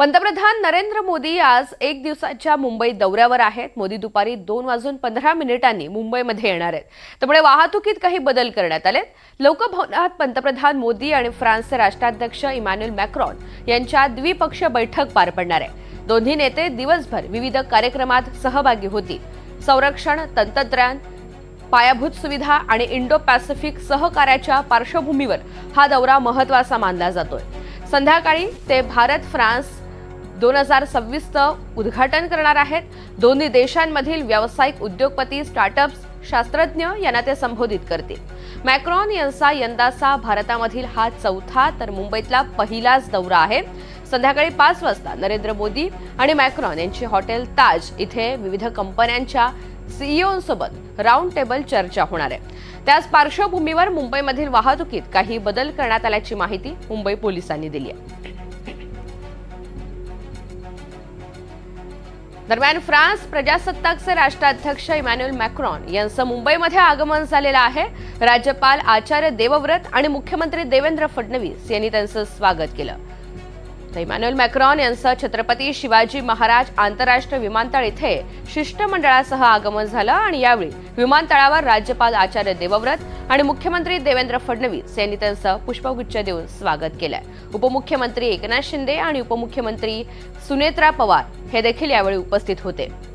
पंतप्रधान नरेंद्र मोदी आज एक दिवसाच्या मुंबई दौऱ्यावर आहेत. मोदी दुपारी 2:15 मुंबईमध्ये येणार आहेत. त्यामुळे वाहतुकीत काही बदल करण्यात आलेत. लोकभवनात पंतप्रधान मोदी आणि फ्रान्सचे राष्ट्राध्यक्ष इमॅन्युएल मॅक्रॉन यांच्या द्विपक्षीय बैठक पार पडणार आहे. दोन्ही नेते दिवसभर विविध कार्यक्रमात सहभागी होतील. संरक्षण, तंत्रज्ञान, पायाभूत सुविधा आणि इंडो पॅसिफिक सहकार्याच्या पार्श्वभूमीवर हा दौरा महत्त्वाचा मानला जातोय. संध्याकाळी ते भारत-फ्रान्स 2026चं उद्घाटन करणार आहेत. दोन्ही देशांमधील व्यावसायिक उद्योगपती, स्टार्टअप्स, शास्त्रज्ञ यांना ते संबोधित करतील. मॅक्रॉन यांचा यंदाचा भारतामधील हा चौथा तर मुंबईतला पहिलाच दौरा आहे. संध्याकाळी 5 वाजता नरेंद्र मोदी आणि मॅक्रॉन यांची हॉटेल ताज इथे विविध कंपन्यांच्या सीईओंसोबत राऊंड टेबल चर्चा होणार आहे. त्याच पार्श्वभूमीवर मुंबईमधील वाहतुकीत काही बदल करण्यात आल्याची माहिती मुंबई पोलिसांनी दिली आहे. दरम्यान फ्रान्स प्रजासत्ताकचे राष्ट्राध्यक्ष इमॅन्युएल मॅक्रॉन यांचं मुंबईमध्ये आगमन झालेलं आहे. राज्यपाल आचार्य देवव्रत आणि मुख्यमंत्री देवेंद्र फडणवीस यांनी त्यांचं स्वागत केलं. तर इमॅन्युएल मॅक्रॉन यांचं छत्रपती शिवाजी महाराज आंतरराष्ट्रीय विमानतळ इथे शिष्टमंडळासह आगमन झालं आणि यावेळी विमानतळावर राज्यपाल आचार्य देवव्रत आणि मुख्यमंत्री देवेंद्र फडणवीस यांनी त्यांचं पुष्पगुच्छ देऊन स्वागत केलंय. उपमुख्यमंत्री एकनाथ शिंदे आणि उपमुख्यमंत्री सुनेत्रा पवार हे देखील यावेळी उपस्थित होते.